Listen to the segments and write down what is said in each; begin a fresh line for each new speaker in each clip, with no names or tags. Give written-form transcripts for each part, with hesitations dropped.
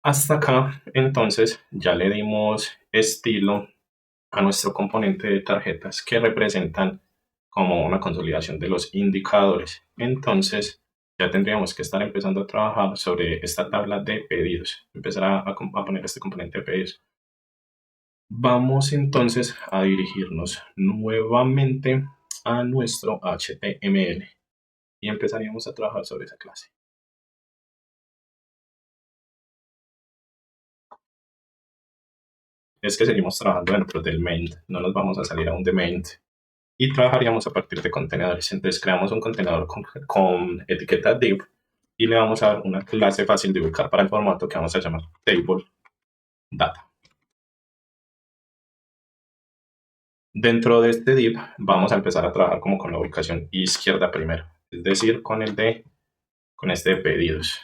Hasta acá, entonces, ya le dimos estilo a nuestro componente de tarjetas que representan como una consolidación de los indicadores. Entonces, ya tendríamos que estar empezando a trabajar sobre esta tabla de pedidos, empezar a poner este componente de pedidos. Vamos entonces a dirigirnos nuevamente a nuestro HTML y empezaríamos a trabajar sobre esa clase. Es que seguimos trabajando dentro del main, no nos vamos a salir aún de main y trabajaríamos a partir de contenedores. Entonces creamos un contenedor con etiqueta div y le vamos a dar una clase fácil de ubicar para el formato que vamos a llamar table data. Dentro de este div vamos a empezar a trabajar como con la ubicación izquierda primero, es decir, con este de pedidos,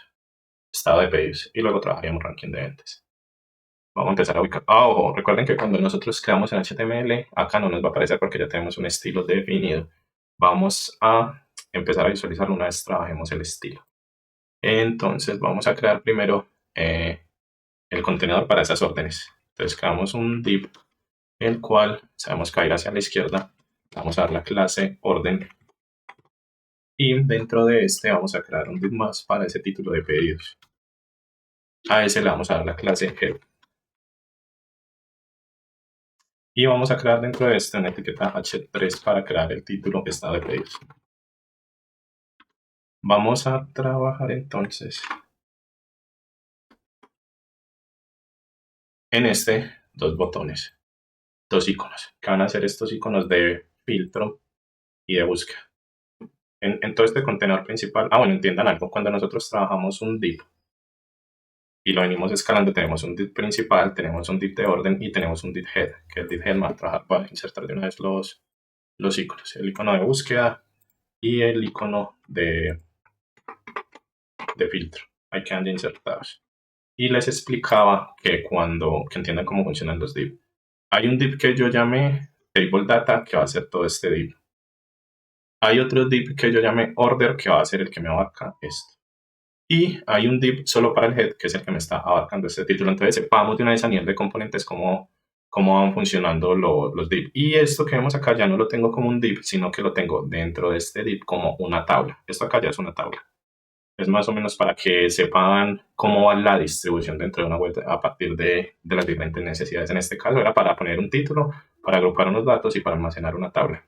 estado de pedidos, y luego trabajaríamos ranking de ventas. Vamos a empezar a ubicar. Ojo, recuerden que cuando nosotros creamos en HTML, acá no nos va a aparecer porque ya tenemos un estilo definido. Vamos a empezar a visualizarlo una vez trabajemos el estilo. Entonces vamos a crear primero el contenedor para esas órdenes. Entonces creamos un div, el cual sabemos que va a ir hacia la izquierda. Vamos a dar la clase orden. Y dentro de este vamos a crear un div más para ese título de pedidos. A ese le vamos a dar la clase help. Y vamos a crear dentro de este una etiqueta h3 para crear el título estado de pedidos. Vamos a trabajar entonces en dos botones, dos iconos, que van a ser estos iconos de filtro y de búsqueda. En todo este contenedor principal, bueno, entiendan algo, cuando nosotros trabajamos un div y lo venimos escalando, tenemos un div principal, tenemos un div de orden y tenemos un div head, que el div head va a trabajar para insertar de una vez los iconos, el icono de búsqueda y el icono de filtro, ahí quedan ya insertados. Y les explicaba que que entiendan cómo funcionan los div. Hay un div que yo llamé table data que va a ser todo este div. Hay otro div que yo llamé order que va a ser el que me abarca esto. Y hay un div solo para el head que es el que me está abarcando este título. Entonces sepamos de una vez a nivel de componentes cómo van funcionando los div. Y esto que vemos acá ya no lo tengo como un div, sino que lo tengo dentro de este div como una tabla. Esto acá ya es una tabla. Es más o menos para que sepan cómo va la distribución dentro de una web a partir de las diferentes necesidades. En este caso era para poner un título, para agrupar unos datos y para almacenar una tabla.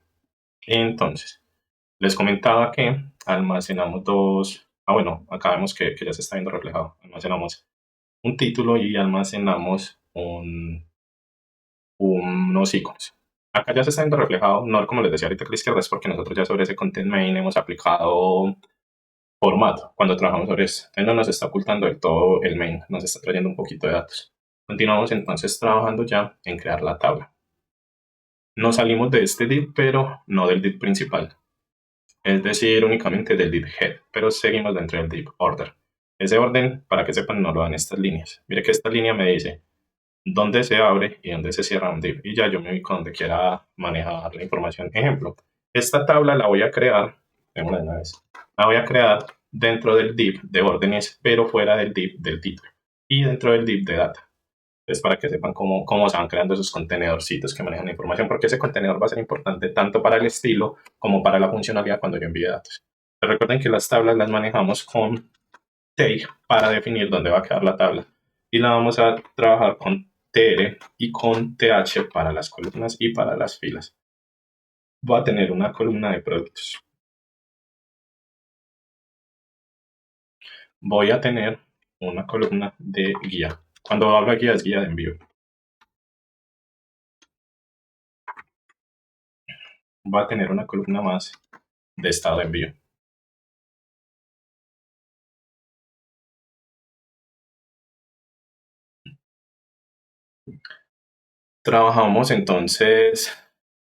Entonces, les comentaba que almacenamos bueno, acá vemos que ya se está viendo reflejado. Almacenamos un título y almacenamos unos iconos. Acá ya se está viendo reflejado, no como les decía ahorita que la izquierda es porque nosotros ya sobre ese content main hemos aplicado formato cuando trabajamos sobre esto. Entonces no nos está ocultando del todo el main, nos está trayendo un poquito de datos. Continuamos entonces trabajando ya en crear la tabla. Nos salimos de este div, pero no del div principal. Es decir, únicamente del div head, pero seguimos dentro del div order. Ese orden, para que sepan, no lo dan estas líneas. Mire que esta línea me dice dónde se abre y dónde se cierra un div. Y ya yo me ubico donde quiera manejar la información. Ejemplo, esta tabla la voy a crear, démosla de una vez, la voy a crear dentro del div de órdenes, pero fuera del div del título y dentro del div de data. Es para que sepan cómo se van creando esos contenedorcitos que manejan la información, porque ese contenedor va a ser importante tanto para el estilo como para la funcionalidad cuando yo envíe datos. Pero recuerden que las tablas las manejamos con take para definir dónde va a quedar la tabla y la vamos a trabajar con tr y con th para las columnas y para las filas. Va a tener una columna de productos. Voy a tener una columna de guía. Cuando hablo de guía es guía de envío. Va a tener una columna más de estado de envío. Trabajamos entonces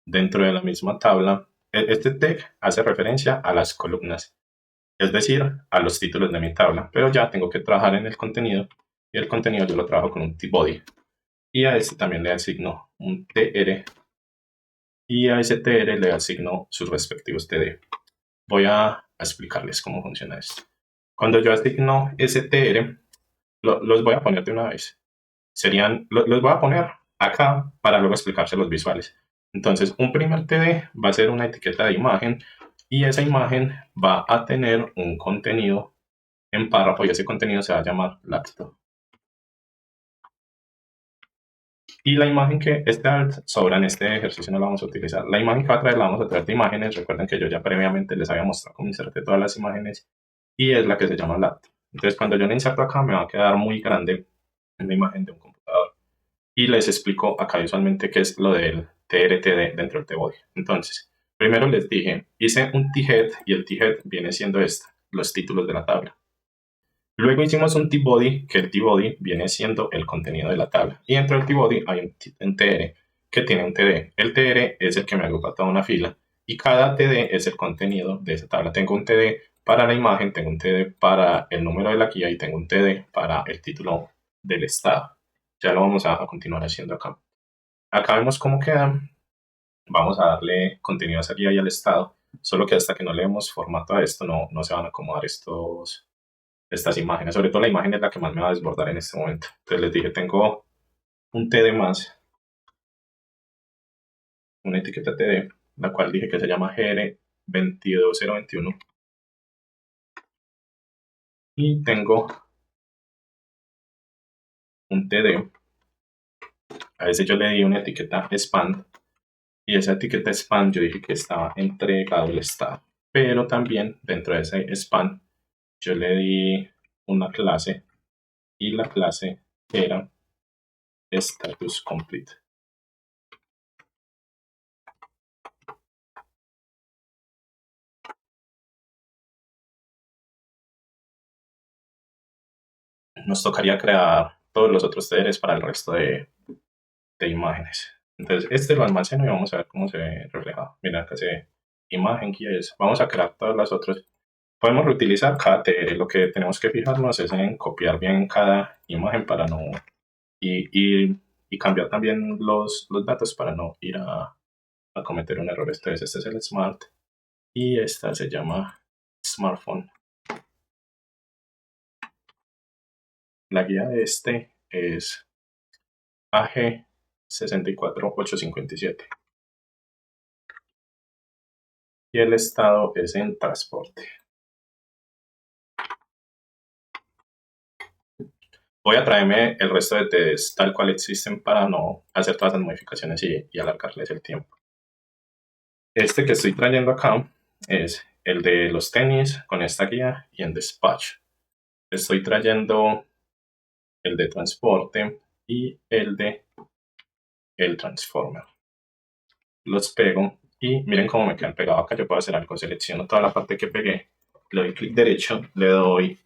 dentro de la misma tabla. Este tag hace referencia a las columnas, es decir, a los títulos de mi tabla, pero ya tengo que trabajar en el contenido y el contenido yo lo trabajo con un body. Y a este también le asigno un tr y a ese tr le asigno sus respectivos td. Voy a explicarles cómo funciona esto. Cuando yo asigno ese tr, Los voy a poner de una vez. Los voy a poner acá para luego explicarse los visuales. Entonces, un primer TD va a ser una etiqueta de imagen y esa imagen va a tener un contenido en párrafo y ese contenido se va a llamar laptop. Y la imagen que este alt sobra en este ejercicio no la vamos a utilizar. La imagen que va a traer la vamos a traer de imágenes. Recuerden que yo ya previamente les había mostrado cómo inserté todas las imágenes y es la que se llama laptop. Entonces, cuando yo la inserto acá, me va a quedar muy grande en la imagen de un computador. Y les explico acá visualmente qué es lo del TRTD dentro del T-Body. Entonces, primero les dije, hice un T-Head y el T-Head viene siendo los títulos de la tabla. Luego hicimos un T-Body, que el T-Body viene siendo el contenido de la tabla. Y dentro del T-Body hay un TR que tiene un TD. El TR es el que me agrupa toda una fila y cada TD es el contenido de esa tabla. Tengo un TD para la imagen, tengo un TD para el número de la guía y tengo un TD para el título del estado. Ya lo vamos a continuar haciendo acá. Acá vemos cómo queda. Vamos a darle contenido a esa guía y al estado. Solo que hasta que no le demos formato a esto, no se van a acomodar estas imágenes. Sobre todo la imagen es la que más me va a desbordar en este momento. Entonces les dije, tengo un TD más, una etiqueta TD, la cual dije que se llama GR22021. Y tengo un TD. A ese yo le di una etiqueta span. Y esa etiqueta span yo dije que estaba entregado el estado. Pero también dentro de ese span yo le di una clase y la clase era status complete. Nos tocaría crear todos los otros TDs para el resto de imágenes. Entonces, este lo almaceno y vamos a ver cómo se ve reflejado. Mira, acá se ve imagen, guías. Vamos a crear todas las otras. Podemos reutilizar cada TR. Lo que tenemos que fijarnos es en copiar bien cada imagen para no. Y cambiar también los datos para no ir a cometer un error. Entonces, este es el Smart y esta se llama Smartphone. La guía de este es AG 64857 y el estado es en transporte. Voy a traerme el resto de TDs tal cual existen para no hacer todas las modificaciones y alargarles el tiempo. Este que estoy trayendo acá es el de los tenis con esta guía y en despacho. Estoy trayendo el de transporte y el de el transformer. Los pego y miren cómo me quedan pegados acá. Yo puedo hacer algo, selecciono toda la parte que pegué, le doy clic derecho, le doy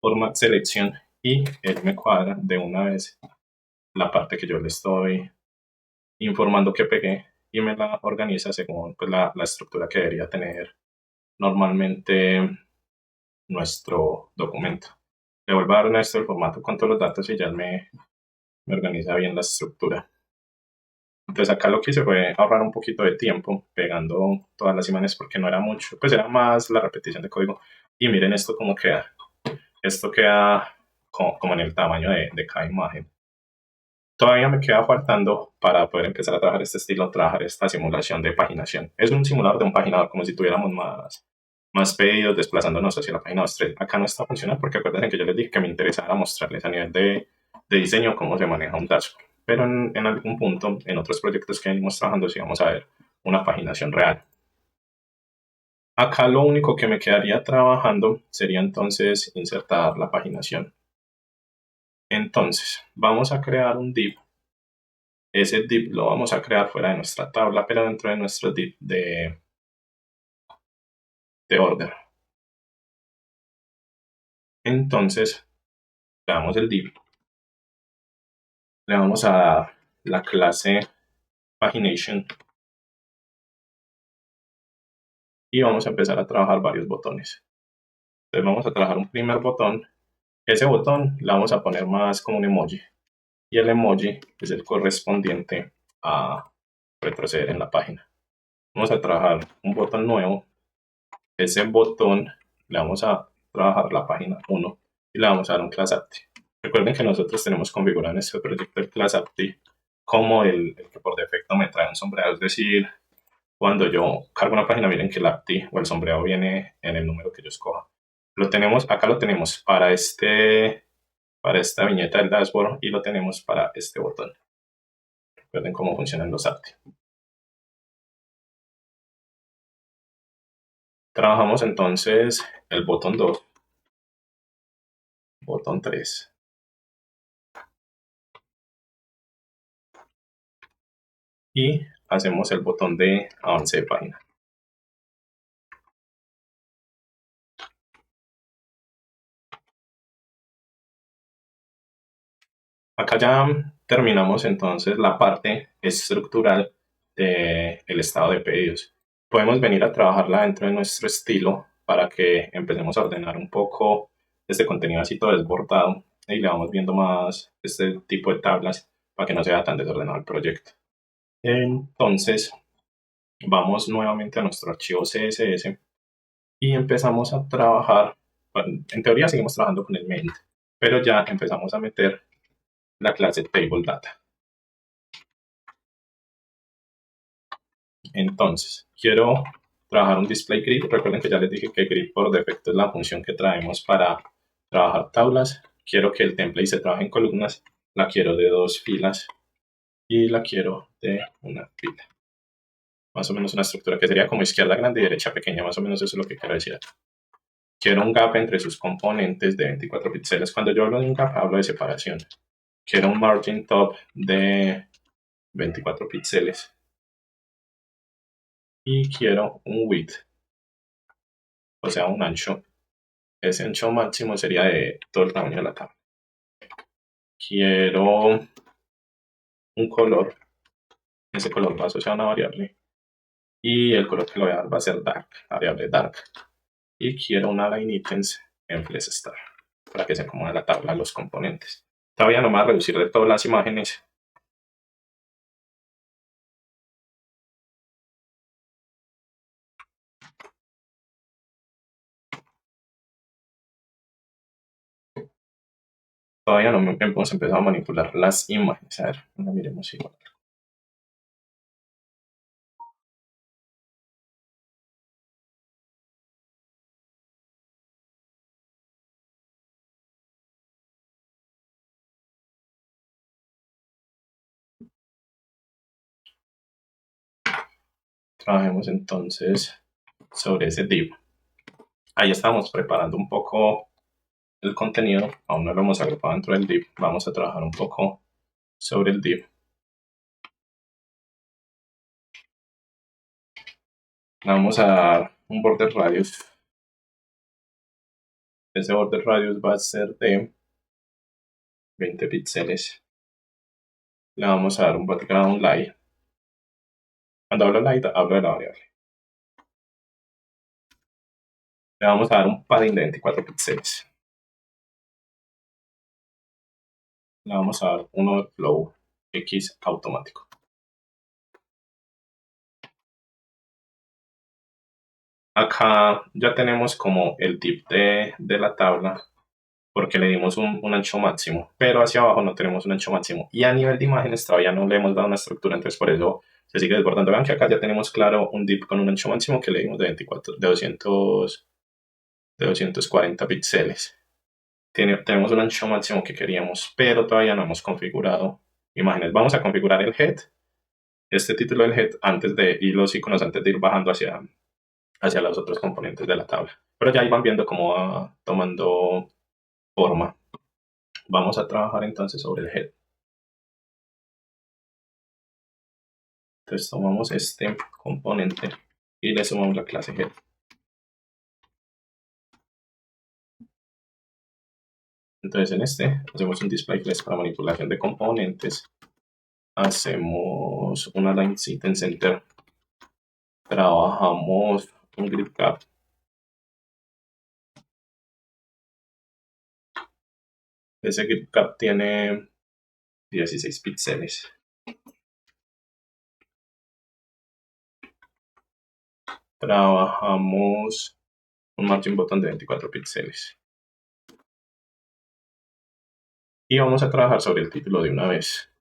format selección y él me cuadra de una vez la parte que yo le estoy informando que pegué y me la organiza según pues, la estructura que debería tener normalmente nuestro documento. Le vuelvo a dar esto el formato con todos los datos y ya me organiza bien la estructura. Entonces acá lo que hice fue ahorrar un poquito de tiempo pegando todas las imágenes porque no era mucho, pues era más la repetición de código. Y miren esto cómo queda. Esto queda como en el tamaño de cada imagen. Todavía me queda faltando para poder empezar a trabajar este estilo, trabajar esta simulación de paginación. Es un simulador de un paginador, como si tuviéramos más pedidos desplazándonos hacia la página 2.3. Acá no está funcionando porque acuérdense que yo les dije que me interesaba mostrarles a nivel de diseño cómo se maneja un dashboard. Pero en algún punto, en otros proyectos que venimos trabajando, sí vamos a ver una paginación real. Acá lo único que me quedaría trabajando sería entonces insertar la paginación. Entonces, vamos a crear un div. Ese div lo vamos a crear fuera de nuestra tabla, pero dentro de nuestro div de order. Entonces, le damos el div. Le vamos a dar la clase pagination y vamos a empezar a trabajar varios botones. Entonces vamos a trabajar un primer botón. Ese botón le vamos a poner más como un emoji y el emoji es el correspondiente a retroceder en la página. Vamos a trabajar un botón nuevo. Ese botón le vamos a trabajar la página 1 y le vamos a dar un class active. Recuerden que nosotros tenemos configurado en este proyecto el class AppD como el que por defecto me trae un sombreado. Es decir, cuando yo cargo una página, miren que el AppD o el sombreado viene en el número que yo escoja. Lo tenemos, acá lo tenemos para esta viñeta del dashboard y lo tenemos para este botón. Recuerden cómo funcionan los AppD. Trabajamos entonces el botón 2, botón 3 y hacemos el botón de avance de página. Acá ya terminamos entonces la parte estructural del estado de pedidos. Podemos venir a trabajarla dentro de nuestro estilo para que empecemos a ordenar un poco este contenido así todo desbordado y le vamos viendo más este tipo de tablas para que no sea tan desordenado el proyecto. Entonces, vamos nuevamente a nuestro archivo CSS y empezamos a trabajar. Bueno, en teoría seguimos trabajando con el main, pero ya empezamos a meter la clase table data. Entonces, quiero trabajar un display grid. Recuerden que ya les dije que grid por defecto es la función que traemos para trabajar tablas. Quiero que el template se trabaje en columnas. La quiero de 2 filas y la quiero de una fila. Más o menos una estructura que sería como izquierda grande y derecha pequeña. Más o menos eso es lo que quiero decir acá. Quiero un gap entre sus componentes de 24 píxeles. Cuando yo hablo de un gap, hablo de separación. Quiero un margin top de 24 píxeles. Y quiero un width, o sea, un ancho. Ese ancho máximo sería de todo el tamaño de la tabla. Quiero un color. Ese color va asociado a una variable. Y el color que le voy a dar va a ser dark, la variable dark. Y quiero una line items en flex star para que se acomode la tabla a los componentes. Todavía no me va a reducir de todas las imágenes. Todavía no hemos empezado a manipular las imágenes. A ver, miremos igual. Trabajemos entonces sobre ese div. Ahí estamos preparando un poco el contenido. Aún no lo hemos agrupado dentro del div. Vamos a trabajar un poco sobre el div. Vamos a dar un border radius. Ese border radius va a ser de 20 píxeles. Le vamos a dar un background light. Cuando hablo light, hablo de la variable. Le vamos a dar un padding de 24 píxeles. Le vamos a dar un overflow X automático. Acá ya tenemos como el tip de la tabla porque le dimos un ancho máximo, pero hacia abajo no tenemos un ancho máximo. Y a nivel de imágenes todavía no le hemos dado una estructura, entonces por eso se sigue desbordando. Vean que acá ya tenemos claro un div con un ancho máximo que le dimos de 24, de 240 píxeles. Tenemos un ancho máximo que queríamos, pero todavía no hemos configurado imágenes. Vamos a configurar el head, este título del head, y los iconos antes de ir bajando hacia los otros componentes de la tabla. Pero ya ahí van viendo cómo va tomando forma. Vamos a trabajar entonces sobre el head. Entonces tomamos este componente y le sumamos la clase head. Entonces en este hacemos un display class para manipulación de componentes. Hacemos una line in center. Trabajamos un grid cap. Ese grid cap tiene 16 píxeles. Trabajamos un margin button de 24 píxeles. y vamos a trabajar sobre el título de una vez.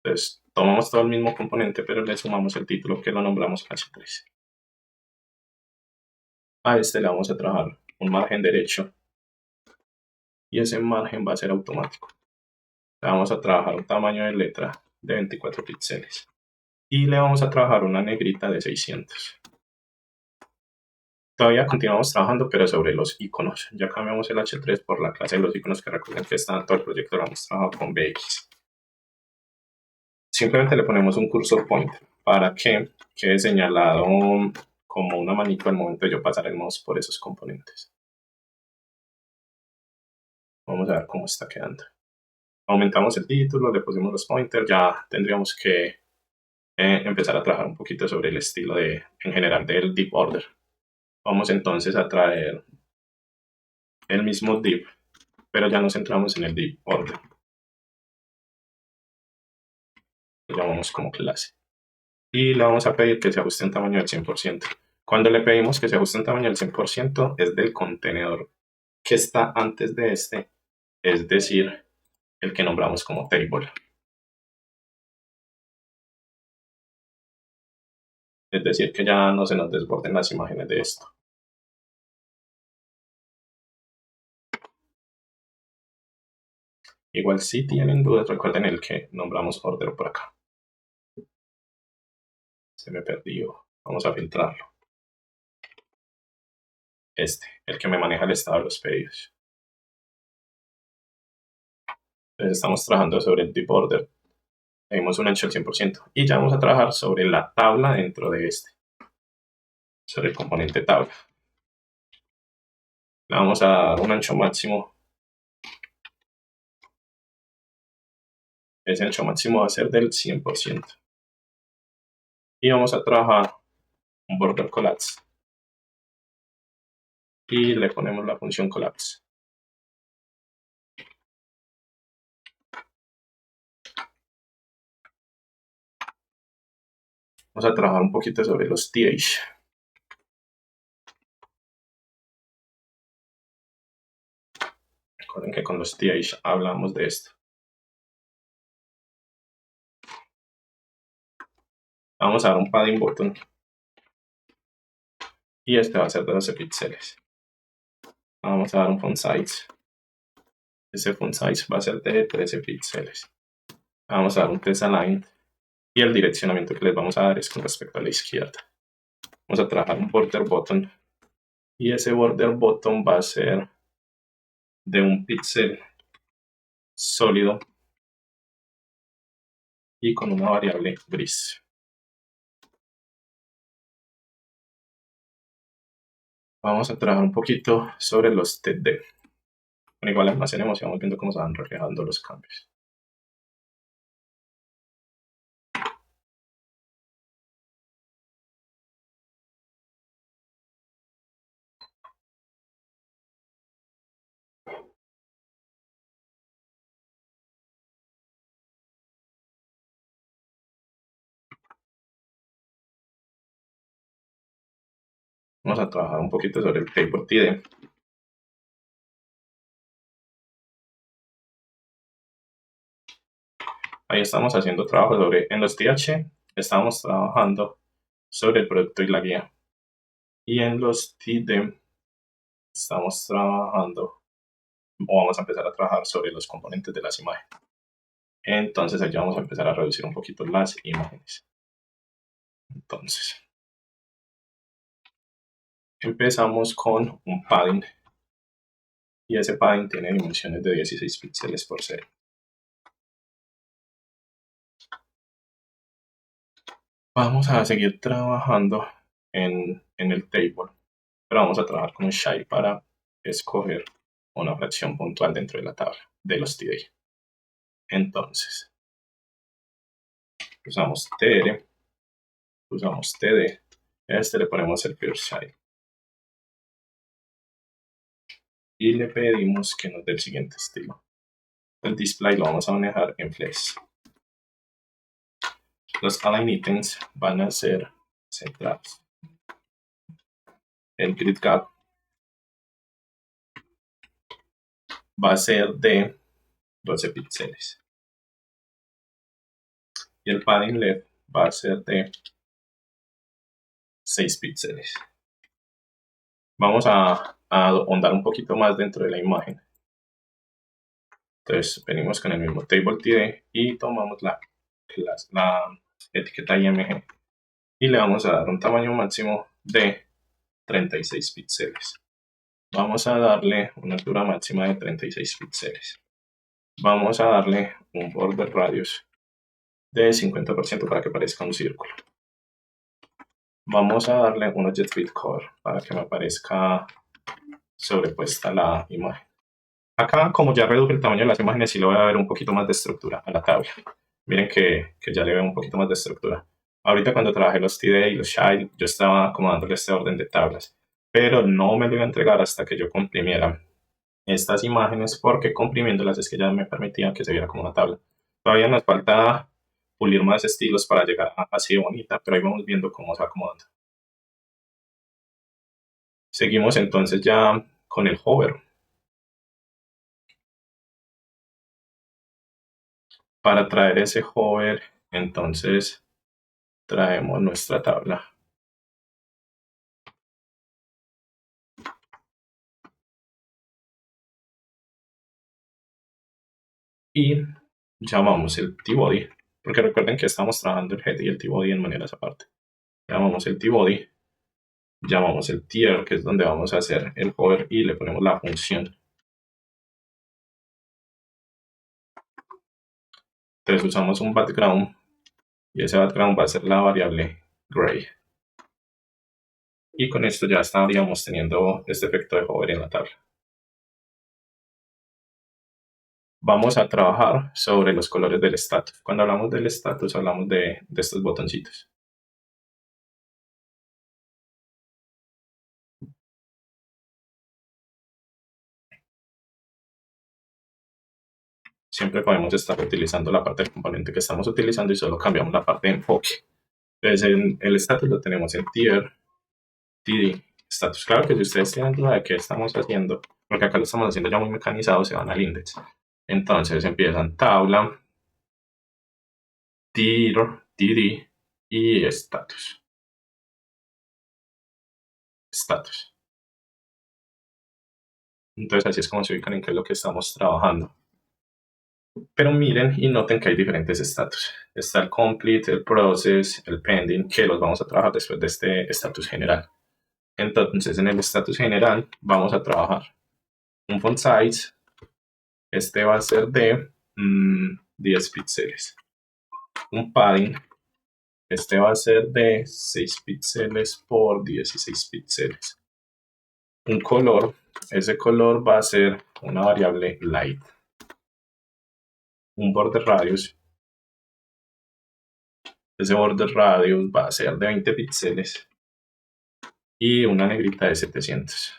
Entonces, tomamos todo el mismo componente, pero le sumamos el título que lo nombramos H3. A este le vamos a trabajar un margen derecho y ese margen va a ser automático. Le vamos a trabajar un tamaño de letra de 24 píxeles y le vamos a trabajar una negrita de 600. Todavía continuamos trabajando, pero sobre los iconos. Ya cambiamos el H3 por la clase de los iconos, que recuerden que está en todo el proyecto, lo hemos trabajado con BX. Simplemente le ponemos un cursor point para que quede señalado como una manito al momento de yo pasar el mouse por esos componentes. Vamos a ver cómo está quedando. Aumentamos el título, le pusimos los pointers, ya tendríamos que empezar a trabajar un poquito sobre el estilo en general del div order. Vamos entonces a traer el mismo div, pero ya nos centramos en el div order. Lo llamamos como clase. Y le vamos a pedir que se ajuste en tamaño del 100%. Cuando le pedimos que se ajuste en tamaño del 100%, es del contenedor que está antes de este, es decir, el que nombramos como table. Es decir, que ya no se nos desborden las imágenes de esto. Igual si tienen dudas, recuerden el que nombramos order por acá. Se me perdió. Vamos a filtrarlo. El que me maneja el estado de los pedidos. Entonces estamos trabajando sobre el type order. Le dimos un ancho del 100%. Y ya vamos a trabajar sobre la tabla dentro de sobre el componente tabla. Le vamos a dar un ancho máximo. Ese ancho máximo va a ser del 100%. Y vamos a trabajar un border collapse. Y le ponemos la función collapse. Vamos a trabajar un poquito sobre los TH. Recuerden que con los TH hablamos de esto. Vamos a dar un padding button. Y este va a ser de 12 píxeles. Vamos a dar un font size. Ese font size va a ser de 13 píxeles. Vamos a dar un text align. Y el direccionamiento que les vamos a dar es con respecto a la izquierda. Vamos a trabajar un border button. Y ese border button va a ser de un píxel sólido y con una variable gris. Vamos a trabajar un poquito sobre los TD. Bueno, igual almacenemos y vamos viendo cómo se van reflejando los cambios. Vamos a trabajar un poquito sobre el paper TD. Ahí estamos haciendo trabajo en los TH, estamos trabajando sobre el producto y la guía. Y en los TD estamos trabajando, o vamos a empezar a trabajar sobre los componentes de las imágenes. Entonces allá vamos a empezar a reducir un poquito las imágenes. Entonces, empezamos con un padding. Y ese padding tiene dimensiones de 16 píxeles por 0. Vamos a seguir trabajando en el table, pero vamos a trabajar con un shy para escoger una fracción puntual dentro de la tabla de los TD. Entonces, usamos TR, usamos TD, a este le ponemos el first shy y le pedimos que nos dé el siguiente estilo. El display lo vamos a manejar en flex. Los align items van a ser centrados. El grid gap va a ser de 12 píxeles. Y el padding left va a ser de 6 píxeles. Vamos a ahondar un poquito más dentro de la imagen. Entonces venimos con el mismo table TD y tomamos la etiqueta IMG y le vamos a dar un tamaño máximo de 36 píxeles. Vamos a darle una altura máxima de 36 píxeles. Vamos a darle un border radius de 50% para que parezca un círculo. Vamos a darle un object fit color para que me aparezca sobrepuesta la imagen. Acá, como ya reduje el tamaño de las imágenes, sí le voy a dar un poquito más de estructura a la tabla. Miren que ya le veo un poquito más de estructura. Ahorita cuando trabajé los TD y los Child, yo estaba acomodándole este orden de tablas, pero no me lo iba a entregar hasta que yo comprimiera estas imágenes, porque comprimiéndolas es que ya me permitía que se viera como una tabla. Todavía nos falta pulir más estilos para llegar a así de bonita, pero ahí vamos viendo cómo se va acomodando. Seguimos entonces ya con el hover. Para traer ese hover, entonces traemos nuestra tabla. Y llamamos el T-Body, porque recuerden que estamos trabajando el head y el T-Body en maneras aparte. Llamamos el T-Body, llamamos el tier, que es donde vamos a hacer el hover, y le ponemos la función. Entonces usamos un background y ese background va a ser la variable gray. Y con esto ya estaríamos teniendo este efecto de hover en la tabla. Vamos a trabajar sobre los colores del status. Cuando hablamos del status hablamos de estos botoncitos. Siempre podemos estar utilizando la parte del componente que estamos utilizando y solo cambiamos la parte de enfoque. Entonces el status lo tenemos en tier, td, status. Claro que si ustedes tienen duda de qué estamos haciendo, porque acá lo estamos haciendo ya muy mecanizado, se van al index. Entonces empiezan tabla, tier, td y status. Status. Entonces así es como se ubican en qué es lo que estamos trabajando. Pero miren y noten que hay diferentes estatus. Está el complete, el process, el pending, que los vamos a trabajar después de este estatus general. Entonces, en el estatus general vamos a trabajar un font size. Este va a ser de 10 píxeles. Un padding. Este va a ser de 6 píxeles por 16 píxeles. Un color. Ese color va a ser una variable light. Un border radius. Ese border radius va a ser de 20 píxeles. Y una negrita de 700.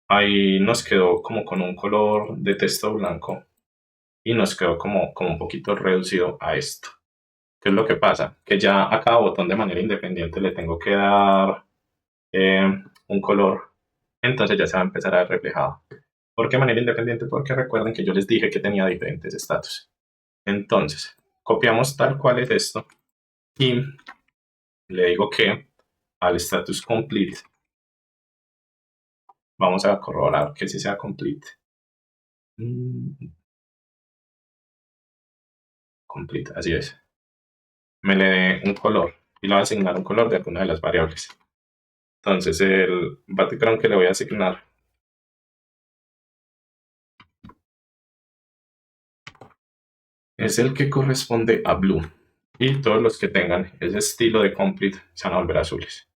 Ahí nos quedó como con un color de texto blanco y nos quedó como un poquito reducido a esto. ¿Qué es lo que pasa? Que ya a cada botón de manera independiente le tengo que dar un color, entonces ya se va a empezar a ver reflejado. ¿Por qué manera independiente? Porque recuerden que yo les dije que tenía diferentes estatus. Entonces, copiamos tal cual es esto y le digo que al status complete vamos a corroborar que sí sea complete. Complete, así es. Me le dé un color y le voy a asignar un color de alguna de las variables. Entonces el background que le voy a asignar es el que corresponde a blue. Y todos los que tengan ese estilo de complete se van a volver azules.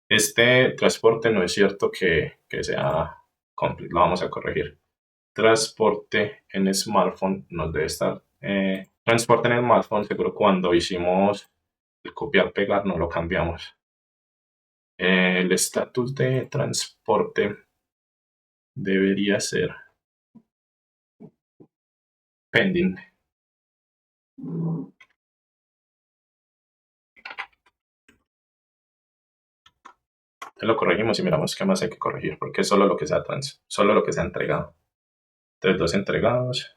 Este transporte no es cierto que sea complete, lo vamos a corregir. Transporte en smartphone nos debe estar. Transporte en smartphone, seguro cuando hicimos el copiar pegar no lo cambiamos. El estatus de transporte debería ser pending. Lo corregimos y miramos qué más hay que corregir, porque es solo lo que se ha solo lo que se ha entregado. Entonces, dos entregados.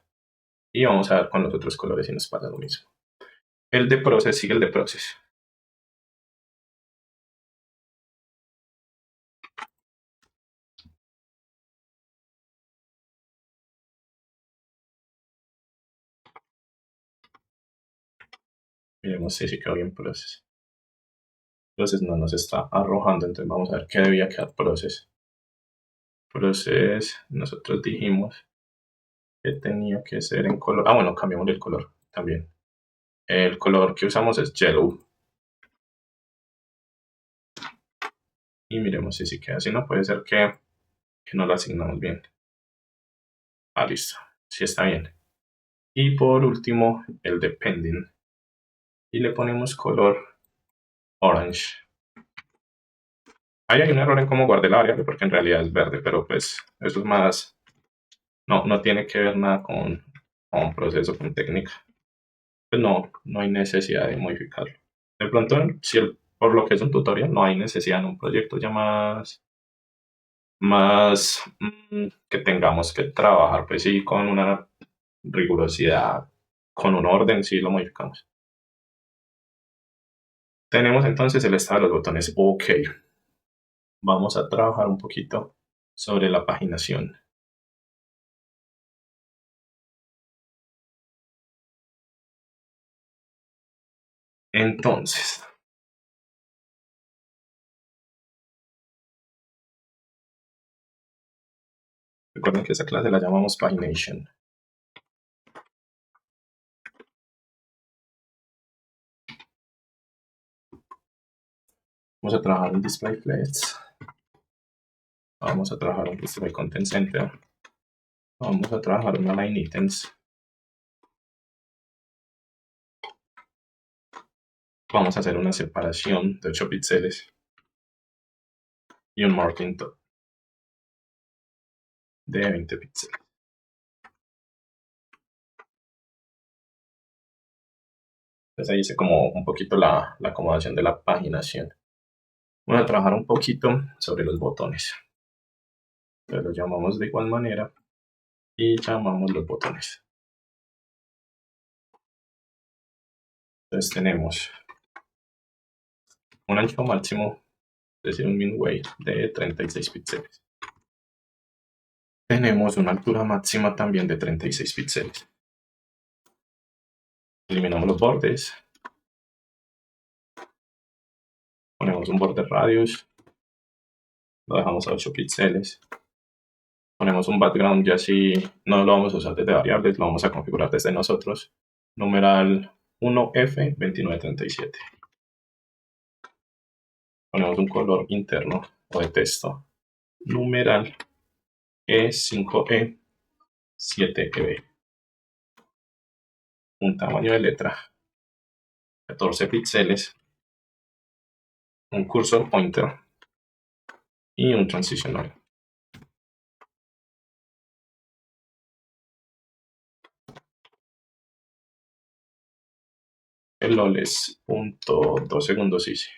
Y vamos a ver con los otros colores y nos pasa lo mismo. El de process sigue el de process. Miremos si quedó bien process. Process no nos está arrojando, entonces vamos a ver qué debía quedar process. Process, nosotros dijimos que tenía que ser en color. Ah, bueno, cambiamos el color también. El color que usamos es yellow. Y miremos si queda. Si no, puede ser que no lo asignamos bien. Ah, listo. Sí está bien. Y por último, el de pending. Y le ponemos color orange. Ahí hay un error en cómo guardé la variable porque en realidad es verde, pero pues eso es más. No tiene que ver nada con un proceso, con técnica. Pues no hay necesidad de modificarlo. De pronto, si por lo que es un tutorial, no hay necesidad en un proyecto ya más que tengamos que trabajar, pues sí, con una rigurosidad, con un orden, sí lo modificamos. Tenemos entonces el estado de los botones. Ok, vamos a trabajar un poquito sobre la paginación. Entonces, recuerden que esa clase la llamamos pagination. Vamos a trabajar en display flats. Vamos a trabajar en display content center. Vamos a trabajar en align items. Vamos a hacer una separación de 8 píxeles y un margin top de 20 píxeles. Entonces ahí hice como un poquito la acomodación de la paginación. Vamos a trabajar un poquito sobre los botones. Entonces los llamamos de igual manera y llamamos los botones. Entonces tenemos un ancho máximo, es decir, un min weight de 36 píxeles. Tenemos una altura máxima también de 36 píxeles. Eliminamos los bordes. Ponemos un border radius. Lo dejamos a 8 píxeles. Ponemos un background, ya si no lo vamos a usar desde variables, lo vamos a configurar desde nosotros. Numeral 1F2937. Ponemos un color interno o de texto. Numeral E5E7EB. Un tamaño de letra 14 píxeles. Un cursor pointer y un transitional. El LOL es .2 segundos easy.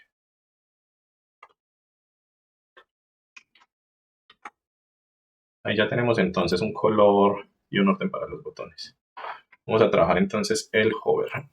Ahí ya tenemos entonces un color y un orden para los botones. Vamos a trabajar entonces el hover.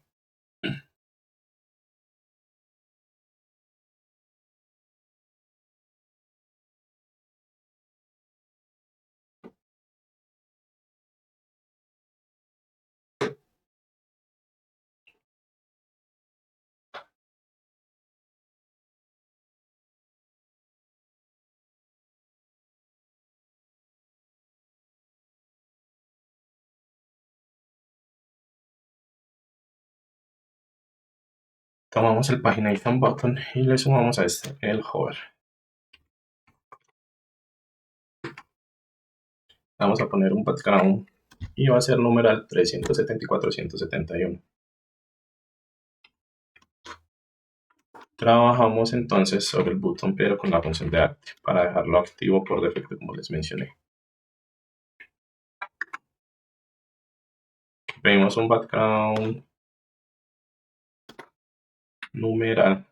Tomamos el pagination button y le sumamos a este el hover. Vamos a poner un background y va a ser numeral 374-171. Trabajamos entonces sobre el botón pero con la función de active para dejarlo activo por defecto como les mencioné. Pedimos un background numeral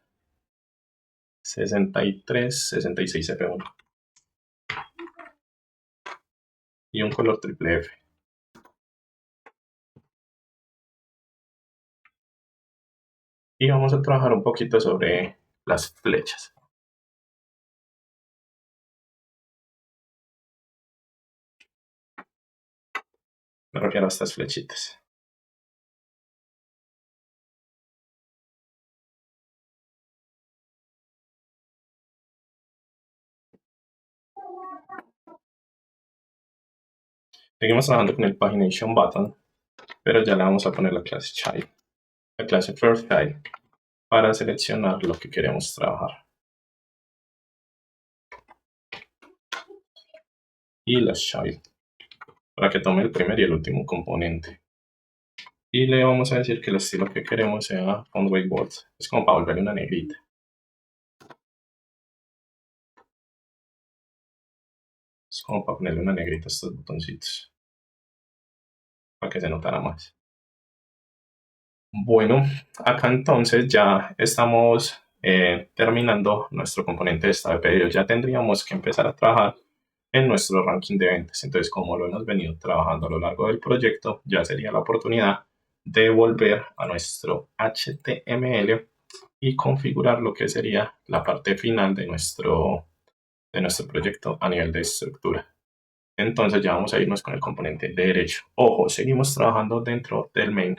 63, 66 F1 y un color triple F. Y vamos a trabajar un poquito sobre las flechas. Me refiero a estas flechitas. Seguimos trabajando con el pagination button, pero ya le vamos a poner la clase child, la clase first child, para seleccionar lo que queremos trabajar. Y la child, para que tome el primer y el último componente. Y le vamos a decir que el estilo que queremos sea font weight bold. Es como para volverle una negrita. Es como para ponerle una negrita a estos botoncitos, para que se notara más. Bueno, acá entonces ya estamos terminando nuestro componente de estado de pedido. Ya tendríamos que empezar a trabajar en nuestro ranking de ventas. Entonces, como lo hemos venido trabajando a lo largo del proyecto, ya sería la oportunidad de volver a nuestro HTML y configurar lo que sería la parte final de nuestro proyecto a nivel de estructura. Entonces ya vamos a irnos con el componente derecho. Ojo, seguimos trabajando dentro del main